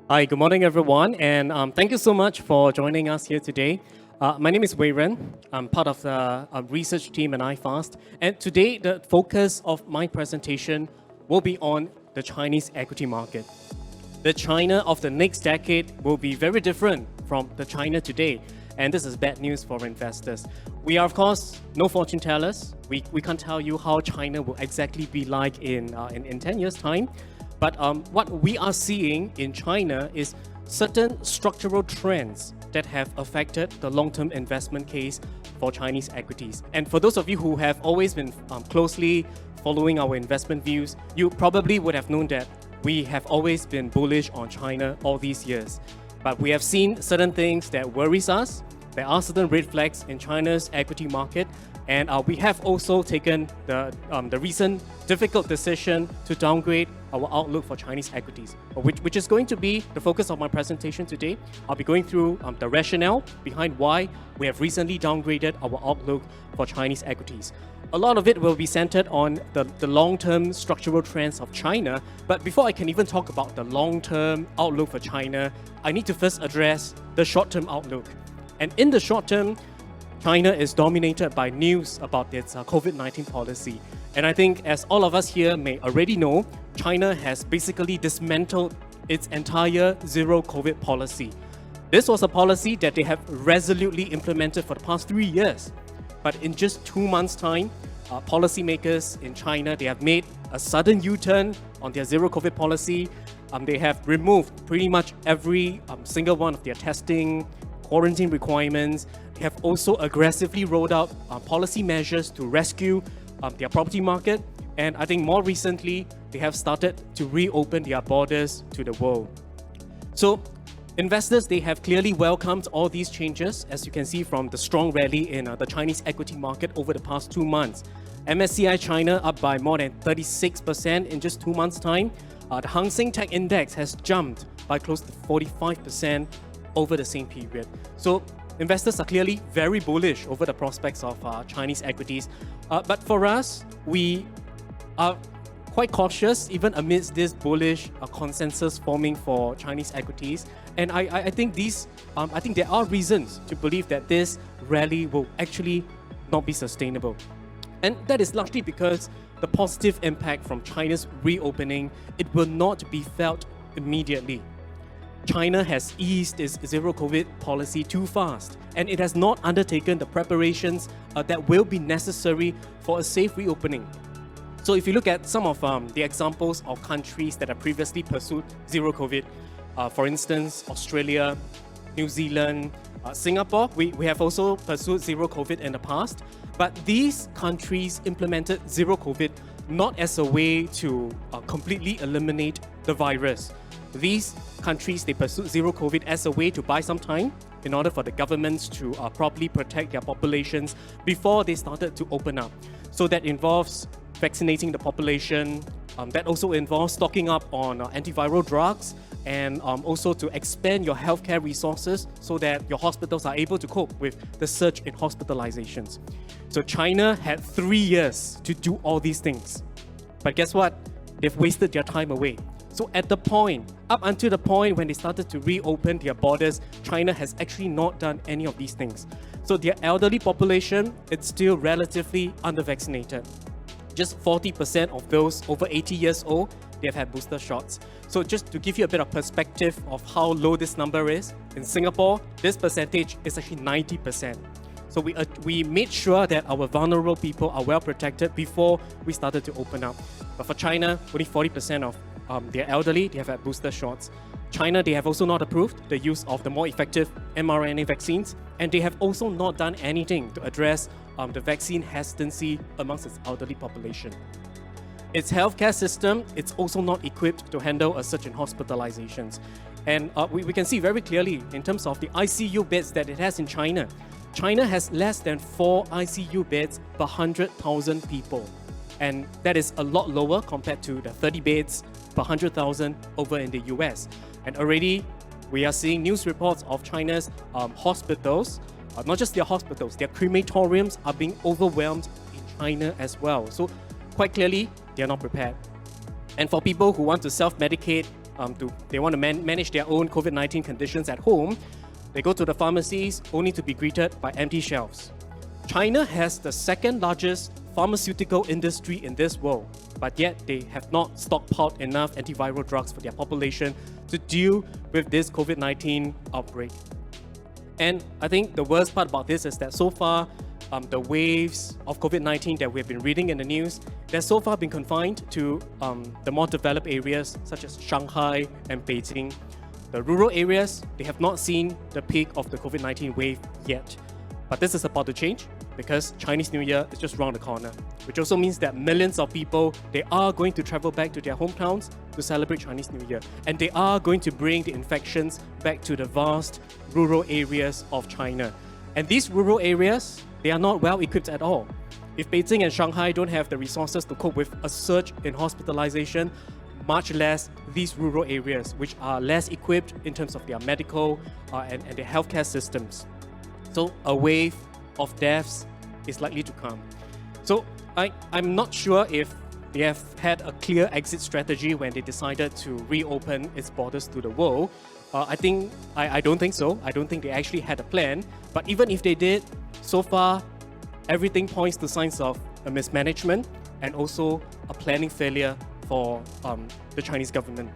Hi, good morning, everyone, and thank you so much for joining us here today. My name is Weiren. I'm part of the research team at iFAST, and today the focus of my presentation will be on the Chinese equity market. The China of the next decade will be very different from the China today, and this is bad news for investors. We are, of course, no fortune tellers. We can't tell you how China will exactly be like in 10 years' time. But what we are seeing in China is certain structural trends that have affected the long-term investment case for Chinese equities. And for those of you who have always been closely following our investment views, you probably would have known that we have always been bullish on China all these years. But we have seen certain things that worries us. There are certain red flags in China's equity market, and we have also taken the recent difficult decision to downgrade our outlook for Chinese equities, which is going to be the focus of my presentation today. I'll be going through the rationale behind why we have recently downgraded our outlook for Chinese equities. A lot of it will be centered on the long-term structural trends of China, but before I can even talk about the long-term outlook for China, I need to first address the short-term outlook. And in the short term, China is dominated by news about its COVID-19 policy. And I think, as all of us here may already know, China has basically dismantled its entire zero COVID policy. This was a policy that they have resolutely implemented for the past 3 years. But in just 2 months' time, policymakers in China, they have made a sudden U-turn on their zero COVID policy. They have removed pretty much every single one of their testing, quarantine requirements. They have also aggressively rolled out policy measures to rescue their property market. And I think more recently, they have started to reopen their borders to the world. So investors, they have clearly welcomed all these changes, as you can see from the strong rally in the Chinese equity market over the past 2 months. MSCI China up by more than 36% in just 2 months' time. The Hang Seng Tech Index has jumped by close to 45% over the same period. So investors are clearly very bullish over the prospects of Chinese equities. But for us, we are quite cautious even amidst this bullish consensus forming for Chinese equities. And I think there are reasons to believe that this rally will actually not be sustainable. And that is largely because the positive impact from China's reopening, it will not be felt immediately. China has eased its zero COVID policy too fast, and it has not undertaken the preparations that will be necessary for a safe reopening. So if you look at some of the examples of countries that have previously pursued zero COVID, for instance, Australia, New Zealand, Singapore, we have also pursued zero COVID in the past, but these countries implemented zero COVID not as a way to completely eliminate the virus. These countries, they pursued zero COVID as a way to buy some time in order for the governments to properly protect their populations before they started to open up. So that involves vaccinating the population, that also involves stocking up on antiviral drugs, and also to expand your healthcare resources so that your hospitals are able to cope with the surge in hospitalizations. So China had 3 years to do all these things. But guess what? They've wasted their time away. So up until the point when they started to reopen their borders, China has actually not done any of these things. So their elderly population, it's still relatively under-vaccinated. Just 40% of those over 80 years old, they have had booster shots. So just to give you a bit of perspective of how low this number is, in Singapore, this percentage is actually 90%. So we made sure that our vulnerable people are well protected before we started to open up. But for China, only 40% of their elderly, they have had booster shots. China, they have also not approved the use of the more effective mRNA vaccines, and they have also not done anything to address the vaccine hesitancy amongst its elderly population. Its healthcare system, it's also not equipped to handle a surge in hospitalizations. And we can see very clearly in terms of the ICU beds that it has in China. China has less than 4 ICU beds per 100,000 people. And that is a lot lower compared to the 30 beds per 100,000 over in the US. And already we are seeing news reports of China's hospitals, not just their hospitals, their crematoriums are being overwhelmed in China as well. So quite clearly, they are not prepared. And for people who want to self-medicate they want to manage their own COVID-19 conditions at home, they go to the pharmacies only to be greeted by empty shelves. China has the second largest pharmaceutical industry in this world, but yet they have not stockpiled enough antiviral drugs for their population to deal with this COVID-19 outbreak. And I think the worst part about this is that so far, the waves of COVID-19 that we've been reading in the news, they've so far been confined to the more developed areas such as Shanghai and Beijing. The rural areas, they have not seen the peak of the COVID-19 wave yet. But this is about to change because Chinese New Year is just around the corner, which also means that millions of people, they are going to travel back to their hometowns to celebrate Chinese New Year. And they are going to bring the infections back to the vast rural areas of China. And these rural areas, they are not well equipped at all. If Beijing and Shanghai don't have the resources to cope with a surge in hospitalization, much less these rural areas, which are less equipped in terms of their medical and their healthcare systems. So a wave of deaths is likely to come. So I'm not sure if they have had a clear exit strategy when they decided to reopen its borders to the world. I don't think so. I don't think they actually had a plan. But even if they did, so far, everything points to signs of a mismanagement and also a planning failure for the Chinese government.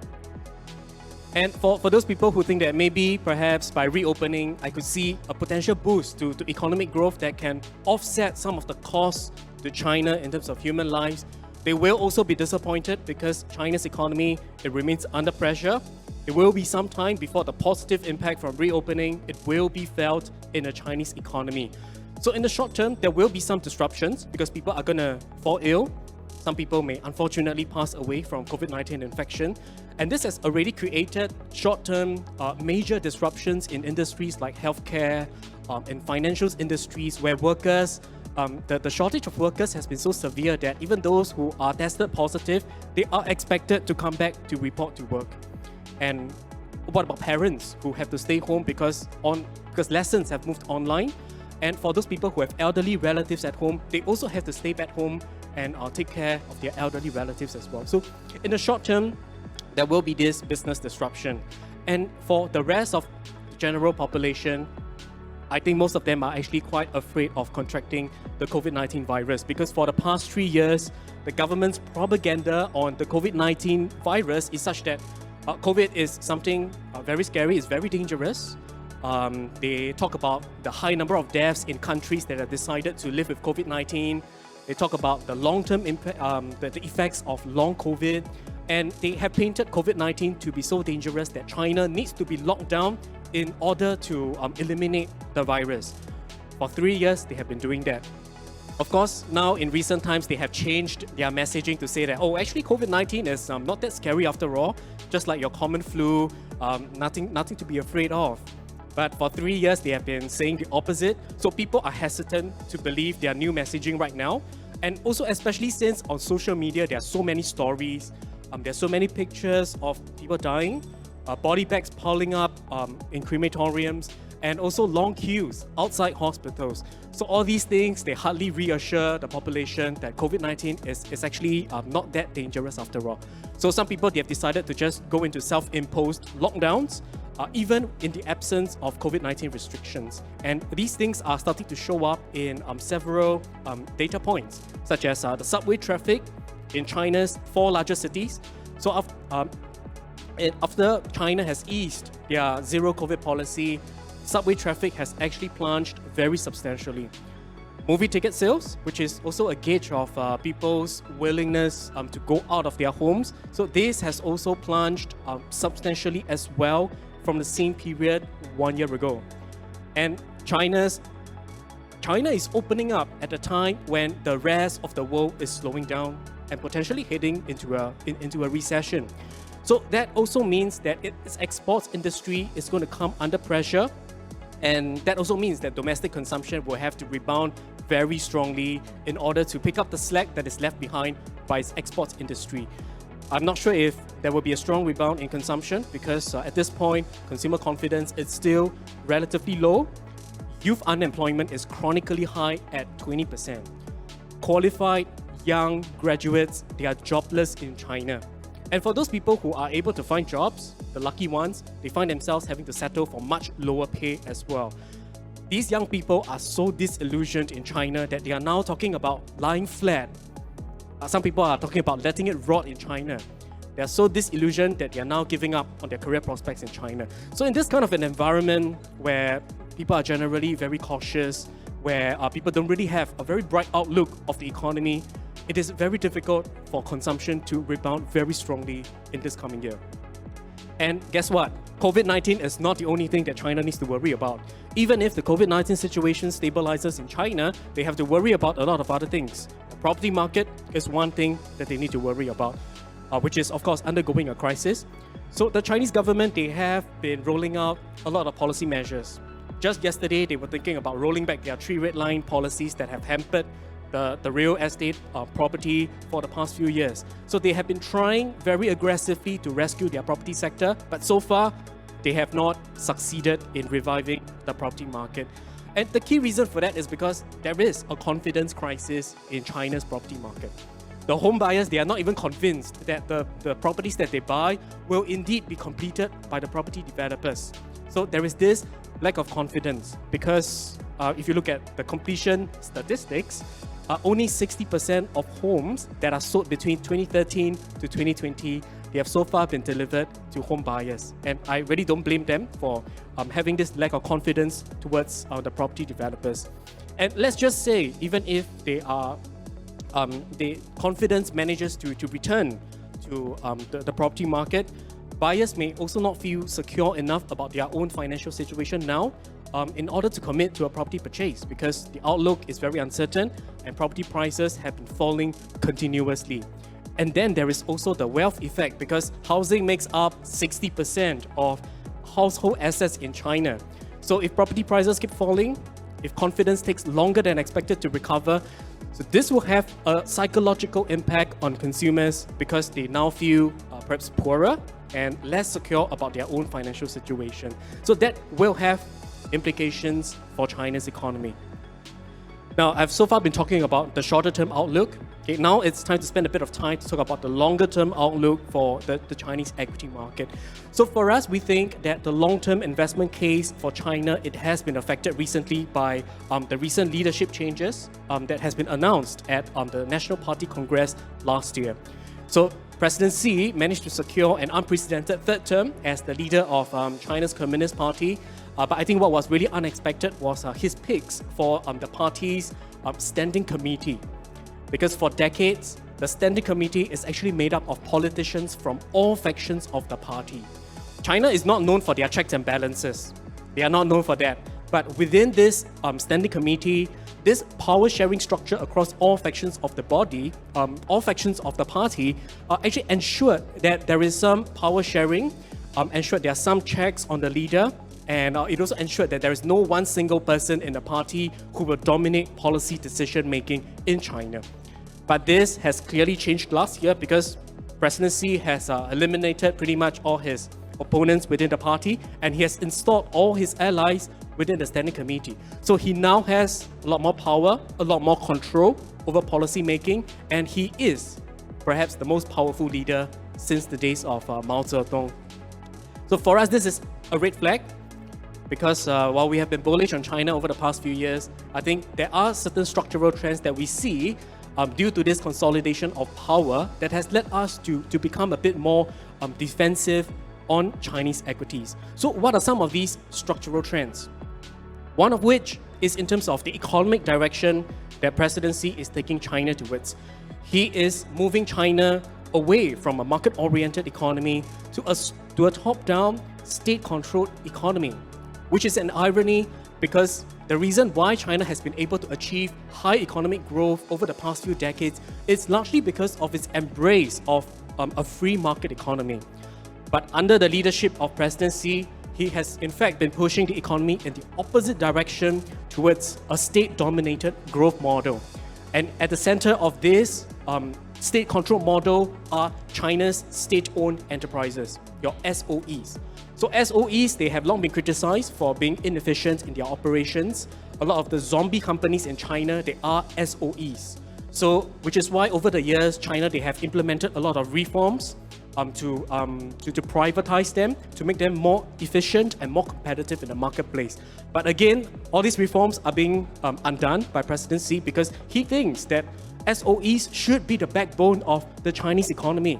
And for those people who think that maybe perhaps by reopening, I could see a potential boost to economic growth that can offset some of the costs to China in terms of human lives, they will also be disappointed because China's economy, it remains under pressure. It will be some time before the positive impact from reopening, it will be felt in the Chinese economy. So in the short term, there will be some disruptions because people are going to fall ill. Some people may unfortunately pass away from COVID-19 infection. And this has already created short-term major disruptions in industries like healthcare, and financial industries where workers, the shortage of workers has been so severe that even those who are tested positive, they are expected to come back to report to work. And what about parents who have to stay home because lessons have moved online? And for those people who have elderly relatives at home, they also have to stay back home and take care of their elderly relatives as well. So in the short term, there will be this business disruption. And for the rest of the general population, I think most of them are actually quite afraid of contracting the COVID-19 virus because for the past 3 years, the government's propaganda on the COVID-19 virus is such that COVID is something very scary, it's very dangerous. They talk about the high number of deaths in countries that have decided to live with COVID-19. They talk about the long-term impact, the effects of long COVID, and they have painted COVID-19 to be so dangerous that China needs to be locked down in order to eliminate the virus. For 3 years, they have been doing that. Of course, now in recent times, they have changed their messaging to say that, oh, actually COVID-19 is not that scary after all, just like your common flu, nothing to be afraid of. But for 3 years, they have been saying the opposite. So people are hesitant to believe their new messaging right now. And also, especially since on social media, there are so many stories, there's so many pictures of people dying, body bags piling up in crematoriums, and also long queues outside hospitals. So all these things, they hardly reassure the population that COVID-19 is actually not that dangerous after all. So some people, they have decided to just go into self-imposed lockdowns, even in the absence of COVID-19 restrictions. And these things are starting to show up in several data points, such as the subway traffic in China's 4 largest cities. So after China has eased their zero COVID policy, subway traffic has actually plunged very substantially. Movie ticket sales, which is also a gauge of people's willingness to go out of their homes. So this has also plunged substantially as well from the same period 1 year ago. And China is opening up at a time when the rest of the world is slowing down and potentially heading into a recession. So that also means that its exports industry is going to come under pressure, and that also means that domestic consumption will have to rebound very strongly in order to pick up the slack that is left behind by its exports industry. I'm not sure if there will be a strong rebound in consumption because at this point, consumer confidence is still relatively low. Youth unemployment is chronically high at 20%. Qualified young graduates, they are jobless in China. And for those people who are able to find jobs, the lucky ones, they find themselves having to settle for much lower pay as well. These young people are so disillusioned in China that they are now talking about lying flat. Some people are talking about letting it rot in China. They are so disillusioned that they are now giving up on their career prospects in China. So in this kind of an environment where people are generally very cautious, where people don't really have a very bright outlook of the economy, it is very difficult for consumption to rebound very strongly in this coming year. And guess what? COVID-19 is not the only thing that China needs to worry about. Even if the COVID-19 situation stabilizes in China, they have to worry about a lot of other things. The property market is one thing that they need to worry about, which is, of course, undergoing a crisis. So the Chinese government, they have been rolling out a lot of policy measures. Just yesterday, they were thinking about rolling back their 3 red line policies that have hampered the real estate property for the past few years. So they have been trying very aggressively to rescue their property sector, but so far, they have not succeeded in reviving the property market. And the key reason for that is because there is a confidence crisis in China's property market. The home buyers, they are not even convinced that the properties that they buy will indeed be completed by the property developers. So there is this lack of confidence because if you look at the completion statistics, only 60% of homes that are sold between 2013 to 2020, they have so far been delivered to home buyers. And I really don't blame them for having this lack of confidence towards the property developers. And let's just say, even if they are, the confidence manages to return to the property market, buyers may also not feel secure enough about their own financial situation now in order to commit to a property purchase because the outlook is very uncertain and property prices have been falling continuously. And then there is also the wealth effect because housing makes up 60% of household assets in China. So if property prices keep falling, if confidence takes longer than expected to recover, so this will have a psychological impact on consumers because they now feel perhaps poorer and less secure about their own financial situation. So that will have implications for China's economy. Now, I've so far been talking about the shorter term outlook. Okay, now it's time to spend a bit of time to talk about the longer term outlook for the Chinese equity market. So for us, we think that the long-term investment case for China, it has been affected recently by the recent leadership changes that has been announced at the National Party Congress last year. So President Xi managed to secure an unprecedented third term as the leader of China's Communist Party. But I think what was really unexpected was his picks for the party's standing committee. Because for decades, the standing committee is actually made up of politicians from all factions of the party. China is not known for their checks and balances. They are not known for that. But within this standing committee, this power-sharing structure across all factions of the body, all factions of the party, actually ensured that there is some power sharing, ensured there are some checks on the leader, and it also ensured that there is no one single person in the party who will dominate policy decision-making in China. But this has clearly changed last year because President Xi has eliminated pretty much all his opponents within the party, and he has installed all his allies within the standing committee. So he now has a lot more power, a lot more control over policy making, and he is perhaps the most powerful leader since the days of Mao Zedong. So for us, this is a red flag because while we have been bullish on China over the past few years, I think there are certain structural trends that we see due to this consolidation of power that has led us to become a bit more defensive on Chinese equities. So what are some of these structural trends? One of which is in terms of the economic direction that President Xi is taking China towards. He is moving China away from a market-oriented economy to a top-down, state-controlled economy, which is an irony because the reason why China has been able to achieve high economic growth over the past few decades is largely because of its embrace of a free market economy. But under the leadership of President Xi, he has in fact been pushing the economy in the opposite direction towards a state-dominated growth model. And at the center of this state-controlled model are China's state-owned enterprises, your SOEs. So SOEs, they have long been criticized for being inefficient in their operations. A lot of the zombie companies in China, they are SOEs. So, which is why over the years, China, they have implemented a lot of reforms to privatize them, to make them more efficient and more competitive in the marketplace. But again, all these reforms are being undone by President Xi because he thinks that SOEs should be the backbone of the Chinese economy.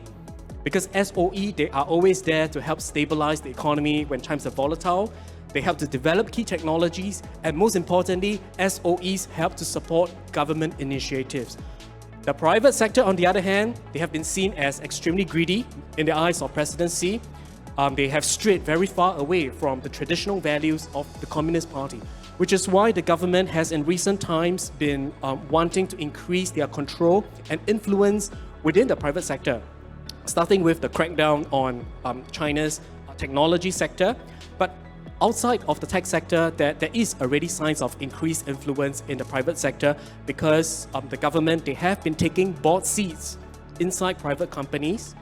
Because SOE, they are always there to help stabilize the economy when times are volatile. They help to develop key technologies, and most importantly, SOEs help to support government initiatives. The private sector, on the other hand, they have been seen as extremely greedy in the eyes of President Xi. They have strayed very far away from the traditional values of the Communist Party, which is why the government has in recent times been wanting to increase their control and influence within the private sector, starting with the crackdown on China's technology sector. But outside of the tech sector, there is already signs of increased influence in the private sector because the government, they have been taking board seats inside private companies.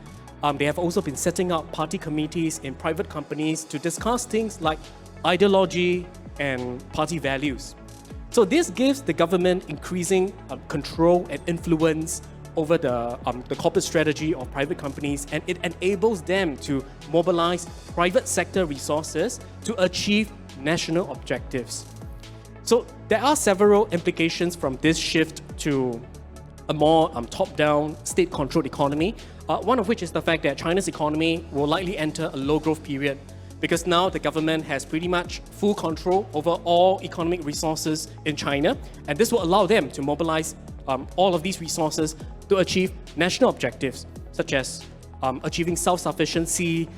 They have also been setting up party committees in private companies to discuss things like ideology and party values. So this gives the government increasing control and influence over the corporate strategy of private companies, and it enables them to mobilize private sector resources to achieve national objectives. So there are several implications from this shift to a more top-down, state-controlled economy, one of which is the fact that China's economy will likely enter a low-growth period because now the government has pretty much full control over all economic resources in China, and this will allow them to mobilize all of these resources to achieve national objectives, such as achieving self-sufficiency,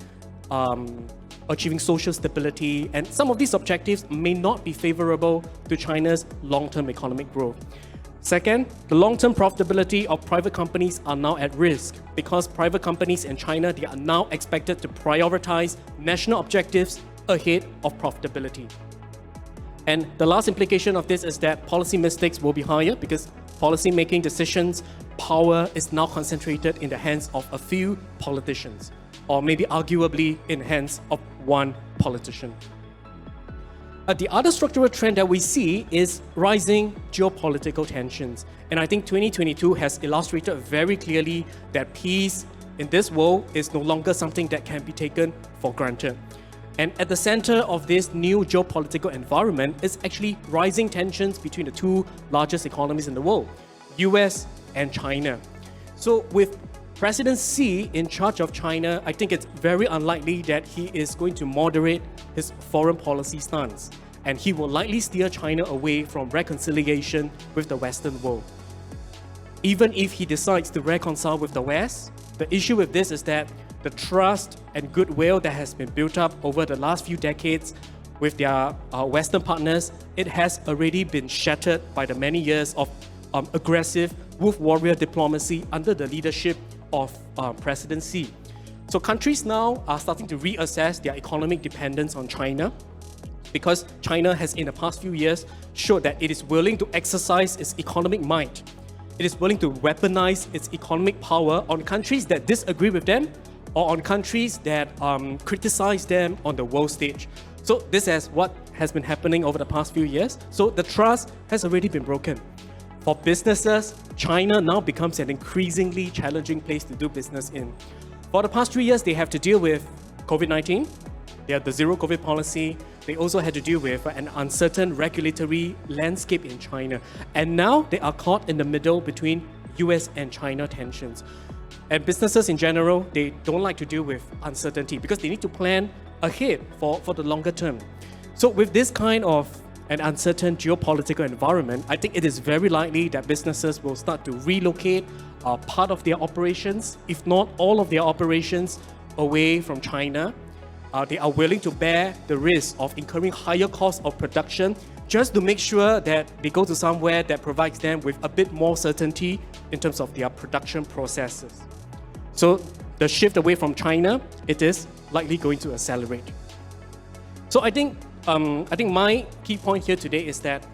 achieving social stability, and some of these objectives may not be favorable to China's long-term economic growth. Second, the long-term profitability of private companies are now at risk because private companies in China, they are now expected to prioritize national objectives ahead of profitability. And the last implication of this is that policy mistakes will be higher because policy-making decisions, power is now concentrated in the hands of a few politicians, or maybe arguably in the hands of one politician. The other structural trend that we see is rising geopolitical tensions. And I think 2022 has illustrated very clearly that peace in this world is no longer something that can be taken for granted. And at the center of this new geopolitical environment is actually rising tensions between the two largest economies in the world, US and China. So with President Xi in charge of China, I think it's very unlikely that he is going to moderate his foreign policy stance, and he will likely steer China away from reconciliation with the Western world. Even if he decides to reconcile with the West, the issue with this is that the trust and goodwill that has been built up over the last few decades with their Western partners, it has already been shattered by the many years of aggressive wolf warrior diplomacy under the leadership of President Xi. So countries now are starting to reassess their economic dependence on China because China has in the past few years showed that it is willing to exercise its economic might. It is willing to weaponize its economic power on countries that disagree with them or on countries that criticize them on the world stage. So this is what has been happening over the past few years. So the trust has already been broken. For businesses, China now becomes an increasingly challenging place to do business in. For the past 3 years, they have to deal with COVID-19. They have the zero COVID policy. They also had to deal with an uncertain regulatory landscape in China. And now they are caught in the middle between US and China tensions. And businesses in general, they don't like to deal with uncertainty because they need to plan ahead for the longer term. So with this kind of an uncertain geopolitical environment, I think it is very likely that businesses will start to relocate part of their operations, if not all of their operations, away from China. They are willing to bear the risk of incurring higher costs of production just to make sure that they go to somewhere that provides them with a bit more certainty in terms of their production processes. So the shift away from China, it is likely going to accelerate. So I think my key point here today is that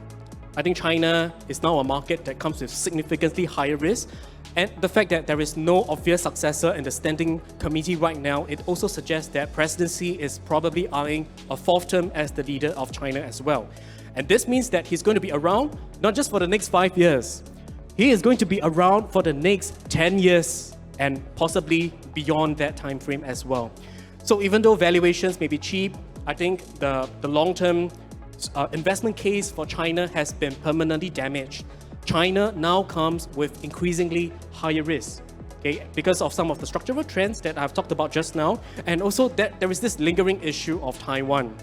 I think China is now a market that comes with significantly higher risk. And the fact that there is no obvious successor in the standing committee right now, it also suggests that President Xi is probably eyeing a fourth term as the leader of China as well. And this means that he's going to be around not just for the next 5 years, he is going to be around for the next 10 years and possibly beyond that time frame as well. So even though valuations may be cheap, I think the long-term investment case for China has been permanently damaged. China now comes with increasingly higher risks, okay, because of some of the structural trends that I've talked about just now, and also that there is this lingering issue of Taiwan.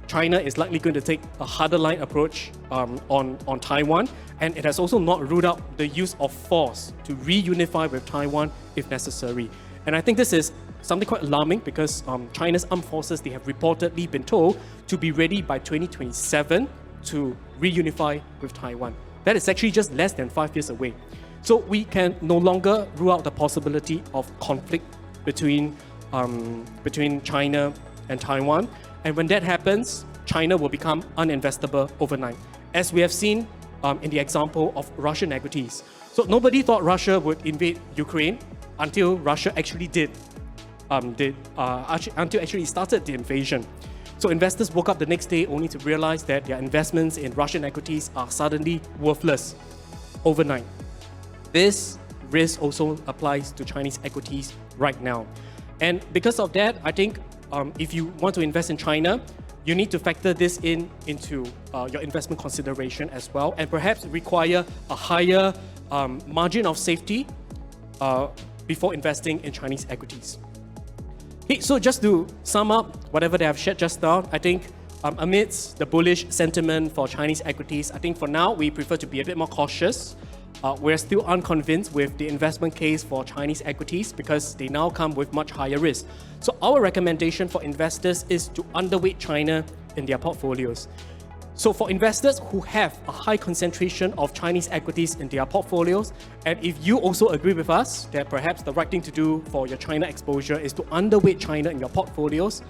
China is likely going to take a harder line approach on Taiwan, and it has also not ruled out the use of force to reunify with Taiwan if necessary. And I think this is something quite alarming because China's armed forces, they have reportedly been told to be ready by 2027 to reunify with Taiwan. That is actually just less than 5 years away. So we can no longer rule out the possibility of conflict between China and Taiwan. And when that happens, China will become uninvestable overnight, as we have seen in the example of Russian equities. So nobody thought Russia would invade Ukraine until Russia actually did. Until actually started the invasion. So investors woke up the next day only to realize that their investments in Russian equities are suddenly worthless overnight. This risk also applies to Chinese equities right now. And because of that, I think if you want to invest in China, you need to factor this into your investment consideration as well, and perhaps require a higher margin of safety before investing in Chinese equities. Okay, so just to sum up whatever that I've shared just now, I think amidst the bullish sentiment for Chinese equities, I think for now we prefer to be a bit more cautious. We're still unconvinced with the investment case for Chinese equities because they now come with much higher risk. So our recommendation for investors is to underweight China in their portfolios. So for investors who have a high concentration of Chinese equities in their portfolios, and if you also agree with us that perhaps the right thing to do for your China exposure is to underweight China in your portfolios,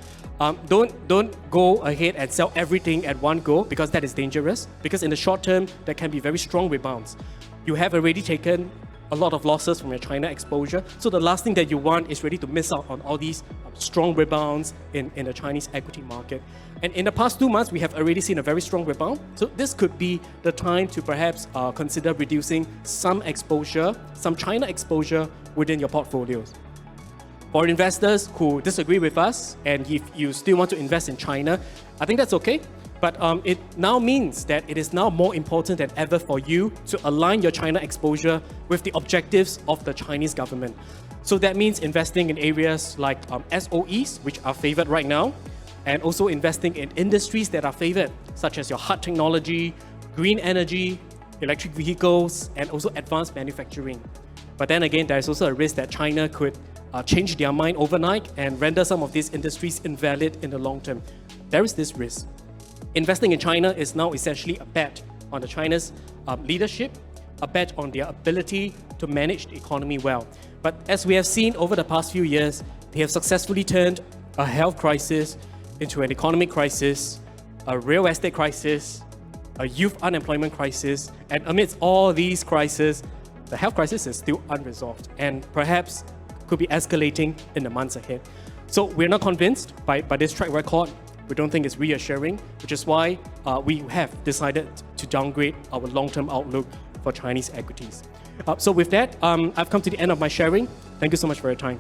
don't go ahead and sell everything at one go because that is dangerous, because in the short term, there can be very strong rebounds. You have already taken a lot of losses from your China exposure, so the last thing that you want is really to miss out on all these strong rebounds in the Chinese equity market. And in the past 2 months, we have already seen a very strong rebound. So this could be the time to perhaps consider reducing some exposure, some China exposure within your portfolios. For investors who disagree with us, and if you still want to invest in China, I think that's okay. But it now means that it is now more important than ever for you to align your China exposure with the objectives of the Chinese government. So that means investing in areas like SOEs, which are favored right now, and also investing in industries that are favored, such as your hard technology, green energy, electric vehicles, and also advanced manufacturing. But then again, there is also a risk that China could change their mind overnight and render some of these industries invalid in the long term. There is this risk. Investing in China is now essentially a bet on the China's leadership, a bet on their ability to manage the economy well. But as we have seen over the past few years, they have successfully turned a health crisis into an economic crisis, a real estate crisis, a youth unemployment crisis, and amidst all these crises, the health crisis is still unresolved and perhaps could be escalating in the months ahead. So we're not convinced by this track record. We don't think it's reassuring, which is why we have decided to downgrade our long-term outlook for Chinese equities. So with that, I've come to the end of my sharing. Thank you so much for your time.